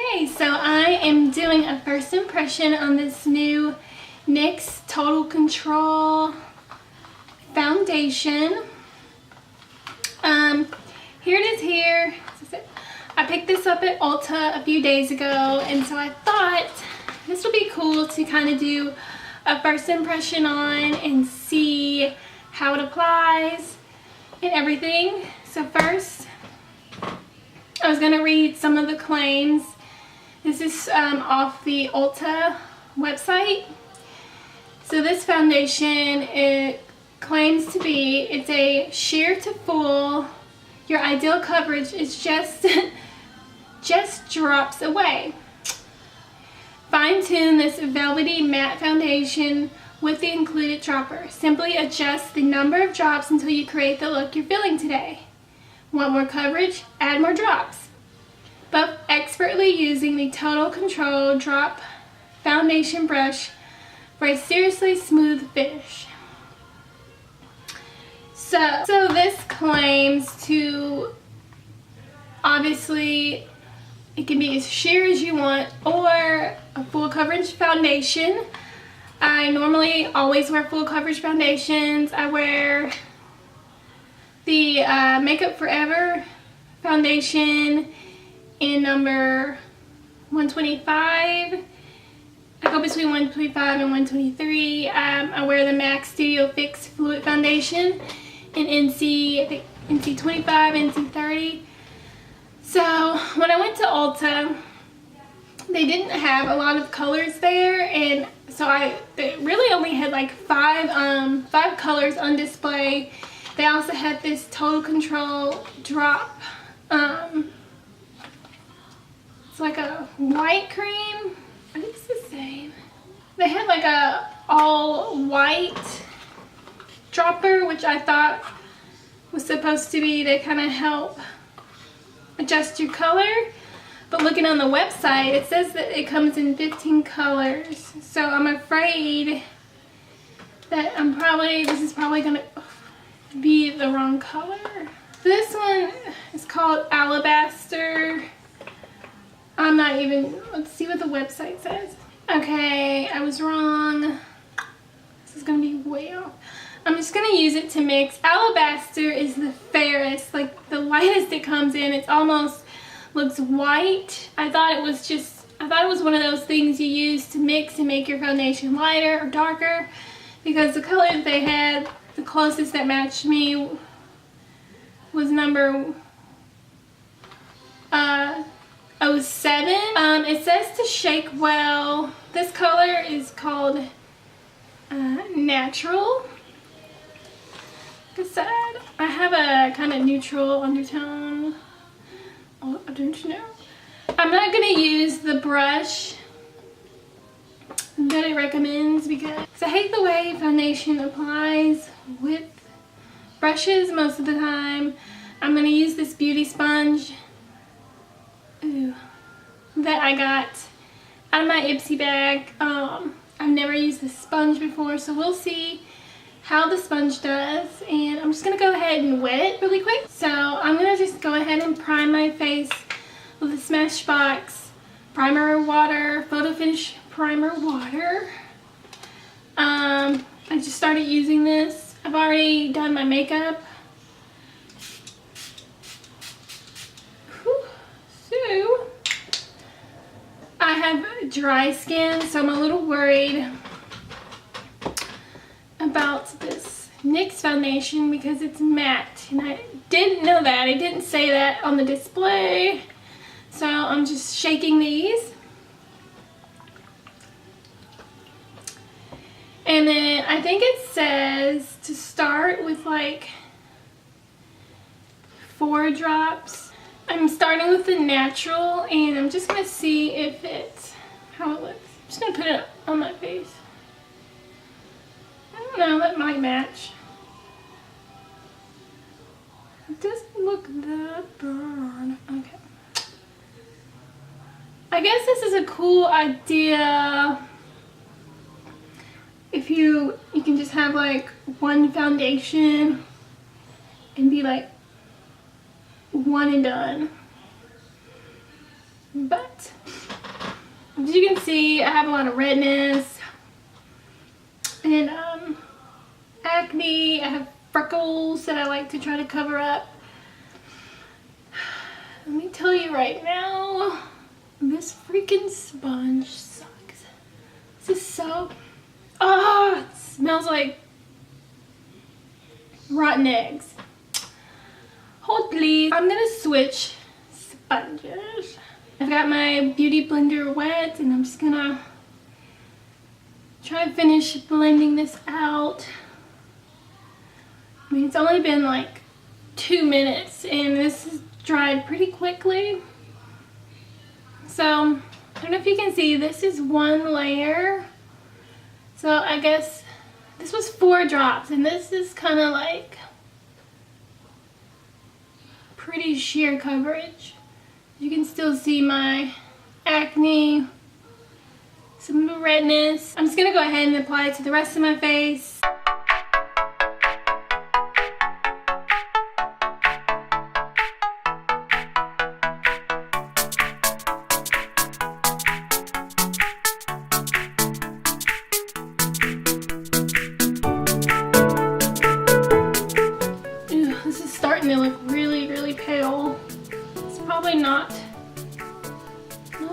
Okay, so I am doing a first impression on this new NYX Total Control foundation. Here it is here. I picked this up at Ulta a few days ago, and so I thought this would be cool to kind of do a first impression on and see how it applies and everything. So first, I was going to read some of the claims. This is off the Ulta website. So this foundation, it claims to be, it's a sheer to full. Your ideal coverage is just drops away. Fine-tune this velvety matte foundation with the included dropper. Simply adjust the number of drops until you create the look you're feeling today. Want more coverage? Add more drops. But expertly using the Total Control Drop Foundation Brush for a seriously smooth finish. So this claims to, obviously, it can be as sheer as you want or a full coverage foundation. I normally always wear full coverage foundations. I wear the Makeup Forever foundation in number 125. I go between 125 and 123. I wear the MAC Studio Fix Fluid Foundation in NC, I think NC 25, NC 30. So when I went to Ulta, they didn't have a lot of colors there, and so they really only had like five colors on display. They also had this Total Control drop. It's like a white cream. I think it's the same. They had like a all white dropper, which I thought was supposed to be to kind of help adjust your color. But looking on the website, it says that it comes in 15 colors. So I'm afraid that this is probably gonna be the wrong color. This one is called Alabaster. I'm not even, let's see what the website says. Okay, I was wrong. This is gonna be way off. I'm just gonna use it to mix. Alabaster is the fairest, like the lightest it comes in. It's almost looks white. I thought it was one of those things you use to mix and make your foundation lighter or darker, because the color that they had, the closest that matched me was number 07. It says to shake well. This color is called Natural. Like I said, I have a kind of neutral undertone. Oh, I don't know. I'm not going to use the brush that it recommends because I hate the way foundation applies with brushes most of the time. I'm going to use this beauty sponge that I got out of my Ipsy bag. I've never used this sponge before, so we'll see how the sponge does, and I'm just going to go ahead and wet it really quick. So I'm going to just go ahead and prime my face with the Smashbox Primer Water, Photo Finish Primer Water. I just started using this. I've already done my makeup. So I have dry skin, so I'm a little worried about this NYX foundation because it's matte, and I didn't know that. I didn't say that on the display. So I'm just shaking these. And then I think it says to start with like 4 drops. I'm starting with the natural, and I'm just going to see how it looks. I'm just going to put it on my face. I don't know, that might match. It doesn't look that bad. Okay. I guess this is a cool idea if you can just have like one foundation and be like one and done. But As you can see, I have a lot of redness and acne. I have freckles that I like to try to cover up. Let me tell you right now, this freaking sponge sucks. This is so, it smells like rotten eggs. Hold please. I'm gonna switch sponges. I've got my beauty blender wet and I'm just gonna try to finish blending this out. I mean, it's only been like 2 minutes and this is dried pretty quickly. So, I don't know if you can see, this is 1 layer. So, I guess this was 4 drops and this is kind of like pretty sheer coverage. You can still see my acne, some of the redness. I'm just gonna go ahead and apply it to the rest of my face. Ew, this is starting to look really, really pale. It's probably not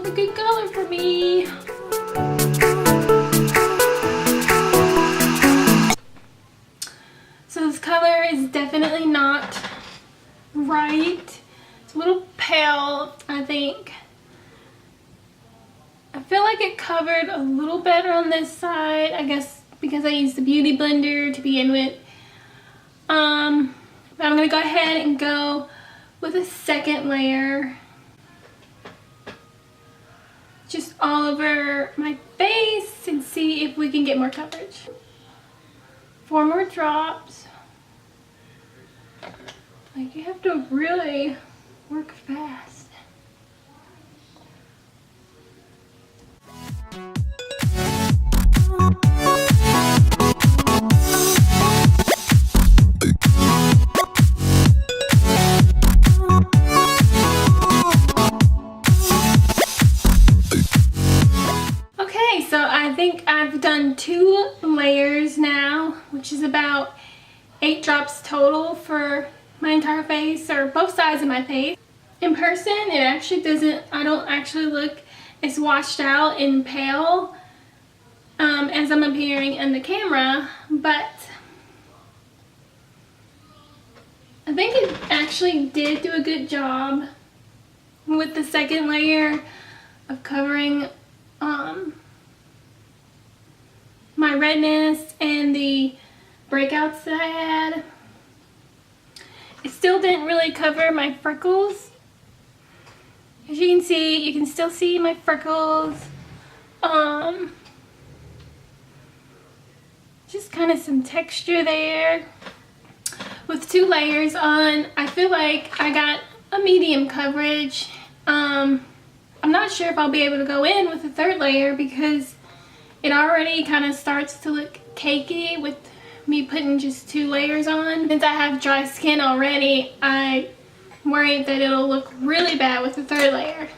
a good color for me. So this color is definitely not right. It's a little pale, I think. I feel like it covered a little better on this side, I guess because I used the beauty blender to begin with. But I'm gonna go ahead and go with a second layer. Just all over my face and see if we can get more coverage. 4 more drops. Like, you have to really work fast. I think I've done 2 layers now, which is about 8 drops total for my entire face, or both sides of my face. In person, it actually doesn't, I don't actually look as washed out and pale as I'm appearing in the camera, but I think it actually did do a good job with the second layer of covering my redness and the breakouts that I had. It still didn't really cover my freckles. As you can see, you can still see my freckles. Just kind of some texture there. With 2 layers on, I feel like I got a medium coverage. I'm not sure if I'll be able to go in with a 3rd layer because it already kind of starts to look cakey with me putting just 2 layers on. Since I have dry skin already, I'm worried that it'll look really bad with the 3rd layer.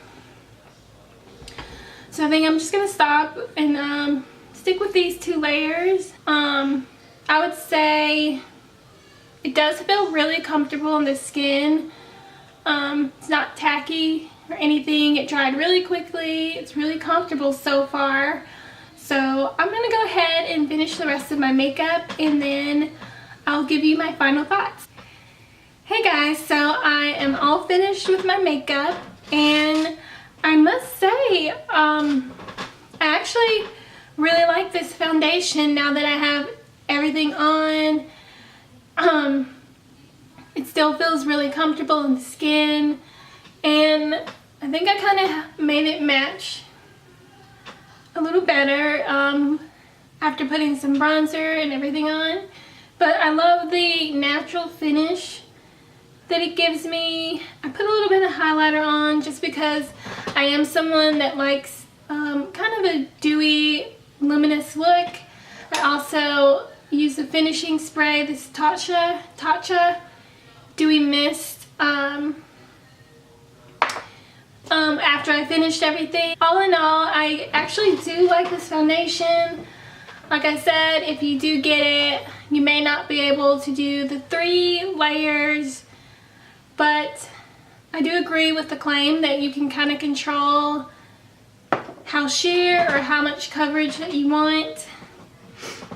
So I think I'm just going to stop and stick with these 2 layers. I would say it does feel really comfortable on the skin. It's not tacky or anything. It dried really quickly. It's really comfortable so far. So I'm going to go ahead and finish the rest of my makeup and then I'll give you my final thoughts. Hey guys, so I am all finished with my makeup and I must say I actually really like this foundation now that I have everything on. It still feels really comfortable in the skin and I think I kind of made it match a little better after putting some bronzer and everything on. But I love the natural finish that it gives me. I put a little bit of highlighter on just because I am someone that likes kind of a dewy, luminous look. I also use the finishing spray, this Tatcha Dewy Mist. after I finished everything. All in all, I actually do like this foundation. Like I said, if you do get it, you may not be able to do the 3 layers, but I do agree with the claim that you can kind of control how sheer or how much coverage that you want.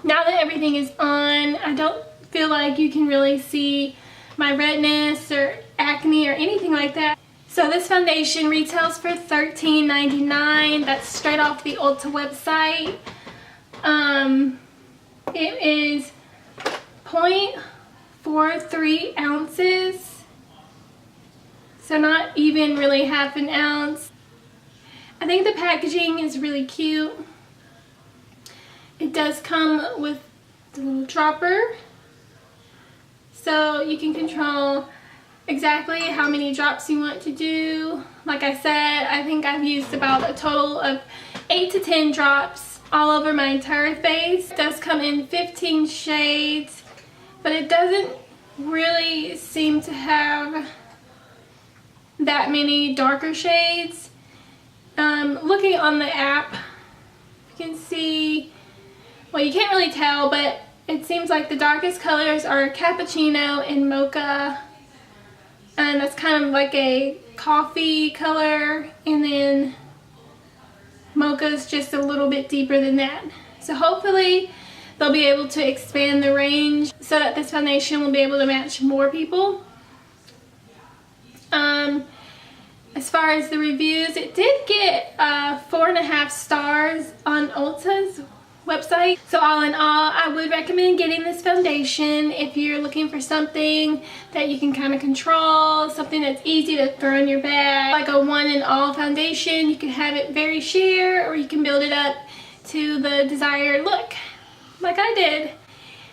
Now that everything is on, I don't feel like you can really see my redness or acne or anything like that. So this foundation retails for $13.99. That's straight off the Ulta website. It is 0.43 ounces, so not even really half an ounce. I think the packaging is really cute. It does come with the little dropper, so you can control exactly how many drops you want to do. Like I said, I think I've used about a total of 8 to 10 drops all over my entire face. It does come in 15 shades, but it doesn't really seem to have that many darker shades. Looking on the app, you can see, well, you can't really tell, but it seems like the darkest colors are cappuccino and mocha, and that's kind of like a coffee color, and then mocha's just a little bit deeper than that. So hopefully they'll be able to expand the range so that this foundation will be able to match more people. As far as the reviews, it did get 4.5 stars on Ulta's website. So all in all, I would recommend getting this foundation if you're looking for something that you can kind of control, something that's easy to throw in your bag, like a one and all foundation. You can have it very sheer, or you can build it up to the desired look like I did.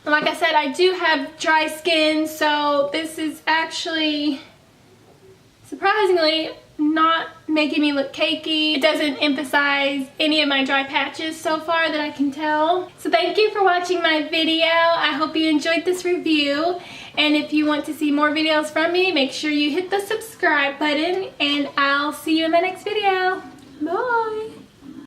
And like I said, I do have dry skin, so this is actually surprisingly not making me look cakey. It doesn't emphasize any of my dry patches so far that I can tell. So thank you for watching my video. I hope you enjoyed this review, and if you want to see more videos from me, make sure you hit the subscribe button, and I'll see you in my next video. Bye!